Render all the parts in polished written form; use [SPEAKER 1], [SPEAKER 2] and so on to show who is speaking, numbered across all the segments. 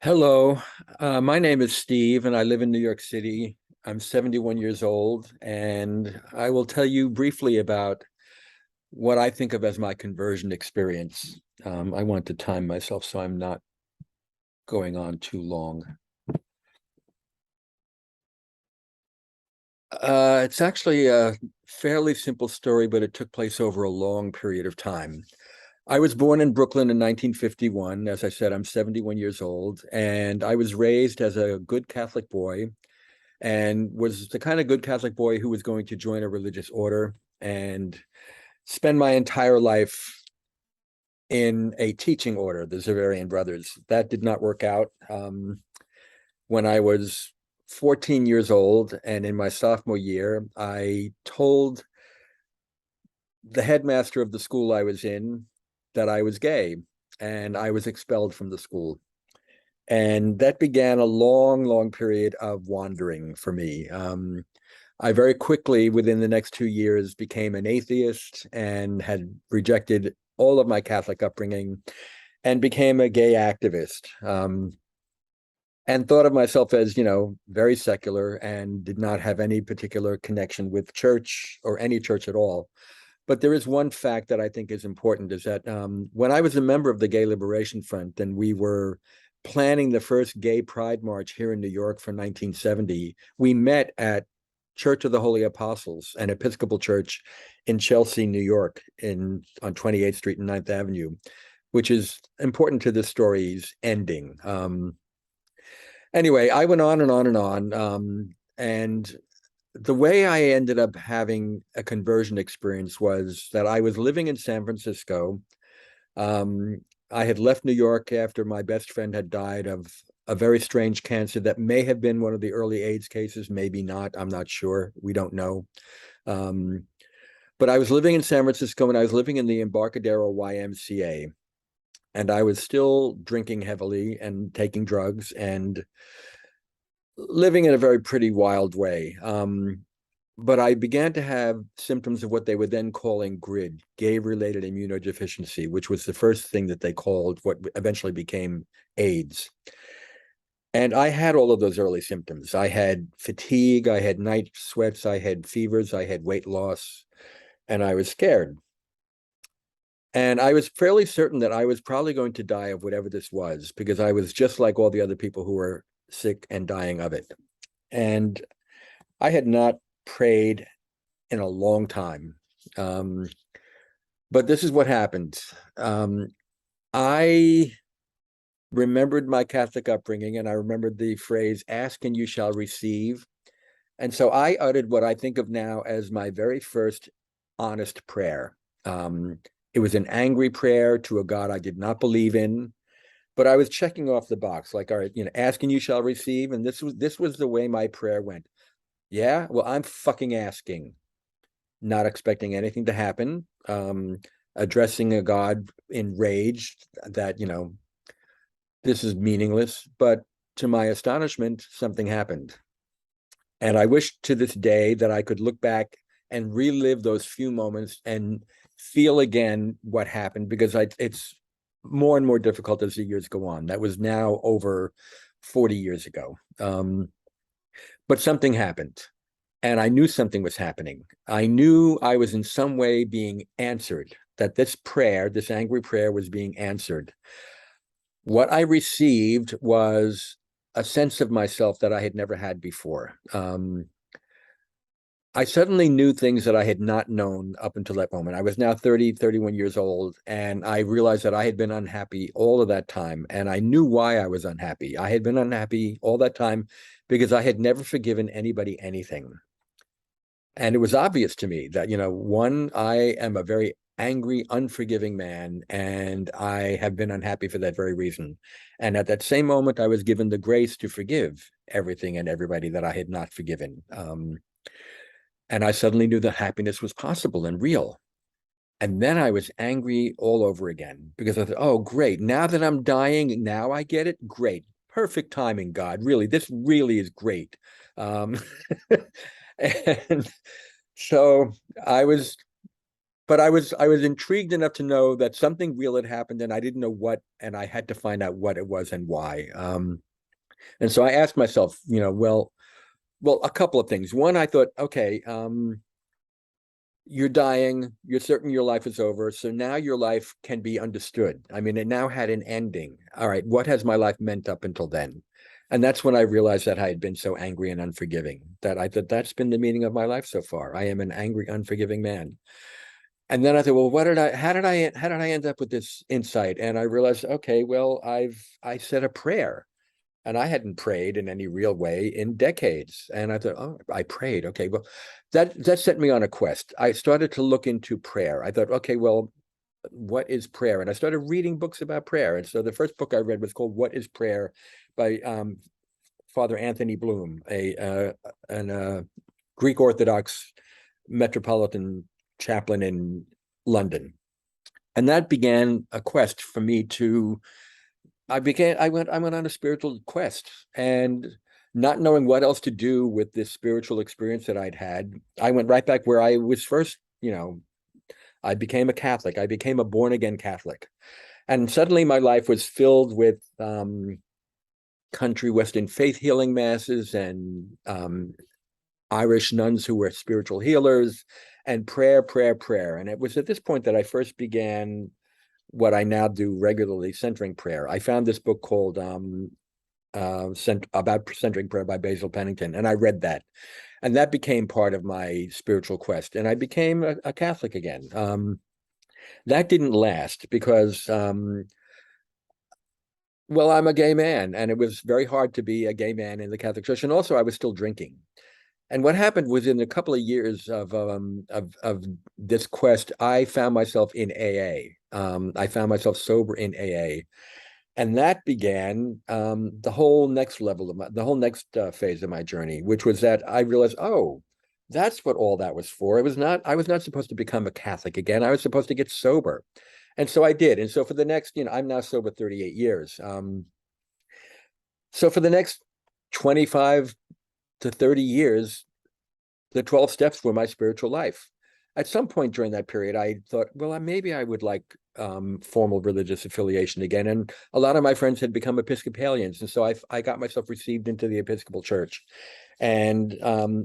[SPEAKER 1] Hello, my name is Steve, and I live in New York City. I'm 71 years old, and I will tell you briefly about what I think of as my conversion experience. I want to time myself so I'm not going on too long. It's actually a fairly simple story, but it took place over a long period of time. I was born in Brooklyn in 1951. As I said, I'm 71 years old, and I was raised as a good Catholic boy and was the kind of good Catholic boy who was going to join a religious order and spend my entire life in a teaching order, the Xaverian Brothers. That did not work out. When I was 14 years old and in my sophomore year, I told the headmaster of the school I was in that I was gay, and I was expelled from the school. And that began a long, long period of wandering for me. I very quickly, within the next 2 years, became an atheist and had rejected all of my Catholic upbringing and became a gay activist. And thought of myself as, very secular and did not have any particular connection with church or any church at all. But there is one fact that I think is important is that when I was a member of the Gay Liberation Front and we were planning the first gay pride march here in New York for 1970, we met at Church of the Holy Apostles, an Episcopal church in Chelsea, New York, on 28th Street and 9th Avenue, which is important to this story's ending. Anyway, I went on and on and on. And the way I ended up having a conversion experience was that I was living in San Francisco. Um, I had left New York after my best friend had died of a very strange cancer that may have been one of the early AIDS cases, maybe not. I'm not sure. We don't know. Um, but I was living in San Francisco and I was living in the Embarcadero YMCA. And I was still drinking heavily and taking drugs and living in a very pretty wild way. But I began to have symptoms of what they were then calling GRID, gay-related immunodeficiency, which was the first thing that they called what eventually became AIDS. And I had all of those early symptoms. I had fatigue, I had night sweats, I had fevers, I had weight loss, and I was scared. And I was fairly certain that I was probably going to die of whatever this was, because I was just like all the other people who were sick and dying of it. And I had not prayed in a long time. Um, but this is what happened. I remembered my Catholic upbringing and I remembered the phrase, ask and you shall receive. And so I uttered what I think of now as my very first honest prayer. It was an angry prayer to a God I did not believe in, but I was checking off the box, like, all right, ask and you shall receive. And this was the way my prayer went. Yeah, well, I'm fucking asking, not expecting anything to happen, addressing a God enraged that, this is meaningless. But to my astonishment, something happened. And I wish to this day that I could look back and relive those few moments and feel again what happened, because it's more and more difficult as the years go on. That was now over 40 years ago. But something happened. And I knew something was happening. I knew I was in some way being answered, that this prayer, this angry prayer, was being answered. What I received was a sense of myself that I had never had before. I suddenly knew things that I had not known up until that moment. I was now 30, 31 years old, and I realized that I had been unhappy all of that time. And I knew why I was unhappy. I had been unhappy all that time because I had never forgiven anybody anything. And it was obvious to me that, one, I am a very angry, unforgiving man, and I have been unhappy for that very reason. And at that same moment, I was given the grace to forgive everything and everybody that I had not forgiven. And I suddenly knew that happiness was possible and real. And then I was angry all over again because I thought, oh, great. Now that I'm dying, now I get it. Great. Perfect timing, God. Really, this really is great. Um, and so I was but I was intrigued enough to know that something real had happened, and I didn't know what, and I had to find out what it was and why. And so I asked myself, well, a couple of things. One, I thought, okay, you're dying, you're certain your life is over, so now your life can be understood. I mean, it now had an ending. All right, what has my life meant up until then? And that's when I realized that I had been so angry and unforgiving, that I thought that's been the meaning of my life so far. I am an angry, unforgiving man. And then I thought, well, how did I end up with this insight? And I realized, okay, well, I said a prayer, and I hadn't prayed in any real way in decades. And I thought, oh, I prayed. Okay, well, that set me on a quest. I started to look into prayer. I thought, okay, well, what is prayer? And I started reading books about prayer. And so the first book I read was called "What Is Prayer" by Father Anthony Bloom, a Greek Orthodox metropolitan chaplain in London. And that began a quest for me to I went on a spiritual quest, and not knowing what else to do with this spiritual experience that I'd had, I went right back where I was first, I became a Catholic. I became a born again Catholic. And suddenly my life was filled with country Western faith healing masses, and Irish nuns who were spiritual healers, and prayer, prayer, prayer. And it was at this point that I first began what I now do regularly, centering prayer. I found this book called about centering prayer by Basil Pennington, and I read that, and that became part of my spiritual quest. And I became a Catholic again. That didn't last because, well, I'm a gay man, and it was very hard to be a gay man in the Catholic Church, and also I was still drinking. And what happened was, in a couple of years of this quest, I found myself in AA. I found myself sober in AA, and that began the whole next level of the whole next phase of my journey, which was that I realized, oh, that's what all that was for. I was not supposed to become a Catholic again. I was supposed to get sober, and so I did. And so for the next, I'm now sober 38 years. So for the next 25 to 30 years, the 12 steps were my spiritual life. At some point during that period, I thought, well, maybe I would like formal religious affiliation again. And a lot of my friends had become Episcopalians. And so I got myself received into the Episcopal Church. And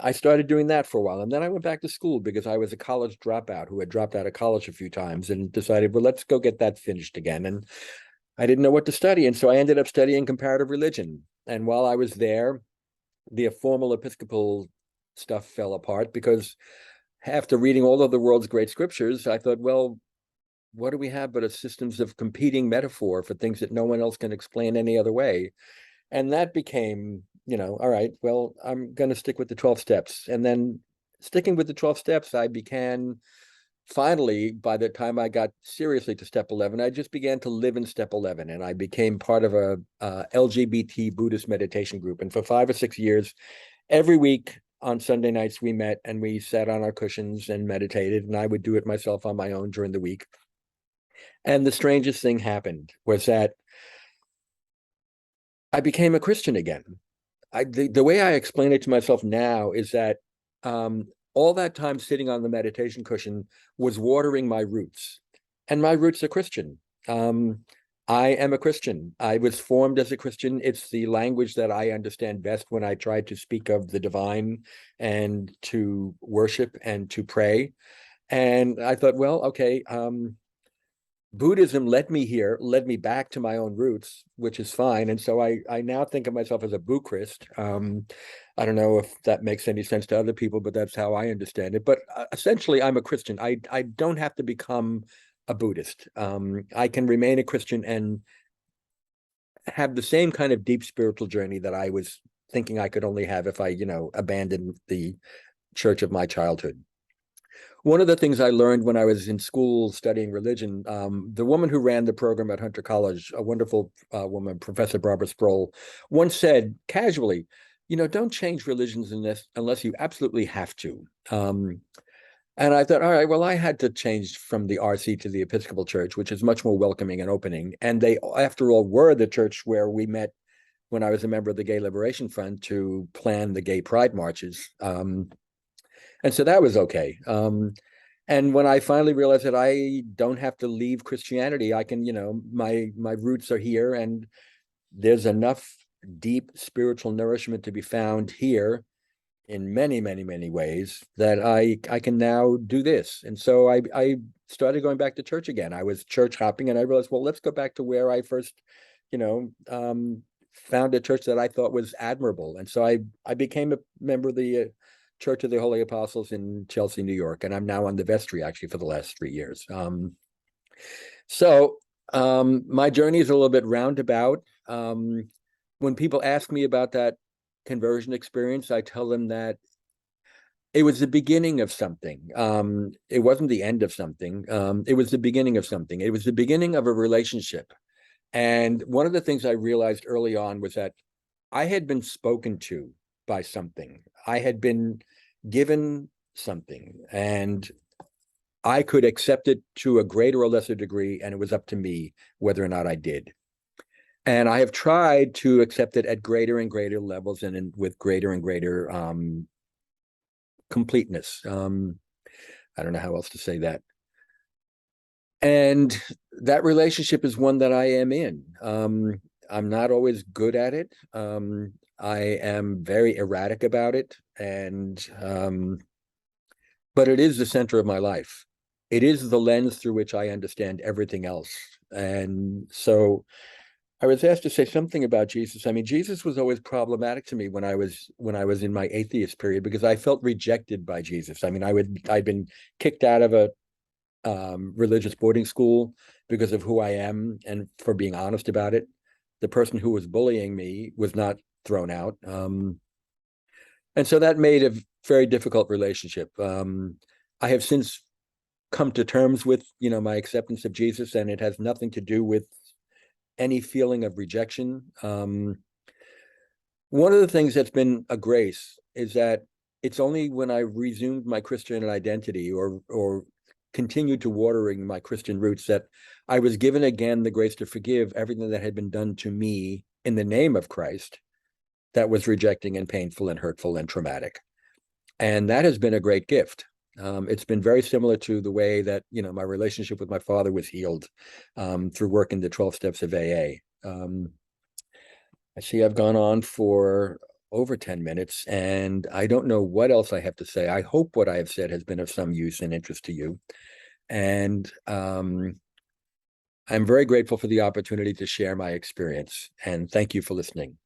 [SPEAKER 1] I started doing that for a while. And then I went back to school because I was a college dropout who had dropped out of college a few times, and decided, well, let's go get that finished again. And I didn't know what to study. And so I ended up studying comparative religion. And while I was there, the formal Episcopal stuff fell apart, because after reading all of the world's great scriptures, I thought, well, what do we have but a systems of competing metaphor for things that no one else can explain any other way? And that became, all right, well, I'm going to stick with the 12 steps. And then, sticking with the 12 steps, I began, finally, by the time I got seriously to step 11, I just began to live in step 11. And I became part of a LGBT Buddhist meditation group. And for 5 or 6 years, every week on Sunday nights, we met and we sat on our cushions and meditated, and I would do it myself on my own during the week. And the strangest thing happened was that I became a Christian again. The way I explain it to myself now is that all that time sitting on the meditation cushion was watering my roots, and my roots are Christian. I am a Christian. I was formed as a Christian. It's the language that I understand best when I try to speak of the divine and to worship and to pray. And I thought, well, okay, Buddhism led me back to my own roots, which is fine. And so I now think of myself as a Buddhist. I don't know if that makes any sense to other people, but that's how I understand it. But essentially, I'm a Christian. I don't have to become a Buddhist. I can remain a Christian and have the same kind of deep spiritual journey that I was thinking I could only have if I, abandoned the church of my childhood. One of the things I learned when I was in school studying religion, the woman who ran the program at Hunter College, a wonderful woman, Professor Barbara Sproul, once said casually, don't change religions unless you absolutely have to. And I thought, all right, well, I had to change from the RC to the Episcopal Church, which is much more welcoming and opening. And they, after all, were the church where we met when I was a member of the Gay Liberation Front to plan the gay pride marches. And so that was okay. And when I finally realized that I don't have to leave Christianity, I can, my roots are here, and there's enough deep spiritual nourishment to be found here in many, many, many ways that I can now do this. And so I started going back to church again. I was church hopping, and I realized, well, let's go back to where I first, you know, found a church that I thought was admirable. And so I became a member of the Church of the Holy Apostles in Chelsea, New York, and I'm now on the vestry actually for the last 3 years. So my journey is a little bit roundabout. When people ask me about that conversion experience, I tell them that it was the beginning of something. It wasn't the end of something. It was the beginning of something. It was the beginning of a relationship. And one of the things I realized early on was that I had been spoken to by something. I had been given something, and I could accept it to a greater or lesser degree, and it was up to me whether or not I did. And I have tried to accept it at greater and greater levels and with greater and greater completeness. I don't know how else to say that. And that relationship is one that I am in. I'm not always good at it. I am very erratic about it, but it is the center of my life. It is the lens through which I understand everything else. And so I was asked to say something about Jesus. I mean, Jesus was always problematic to me when I was in my atheist period, because I felt rejected by Jesus. I mean, I'd been kicked out of a religious boarding school because of who I am and for being honest about it. The person who was bullying me was not thrown out. And so that made a very difficult relationship. I have since come to terms with, my acceptance of Jesus, and it has nothing to do with any feeling of rejection. One of the things that's been a grace is that it's only when I resumed my Christian identity or continued to watering my Christian roots that I was given again the grace to forgive everything that had been done to me in the name of Christ that was rejecting and painful and hurtful and traumatic. And that has been a great gift. It's been very similar to the way that, my relationship with my father was healed through working the 12 steps of AA. I see I've gone on for over 10 minutes, and I don't know what else I have to say. I hope what I have said has been of some use and interest to you. And I'm very grateful for the opportunity to share my experience. And thank you for listening.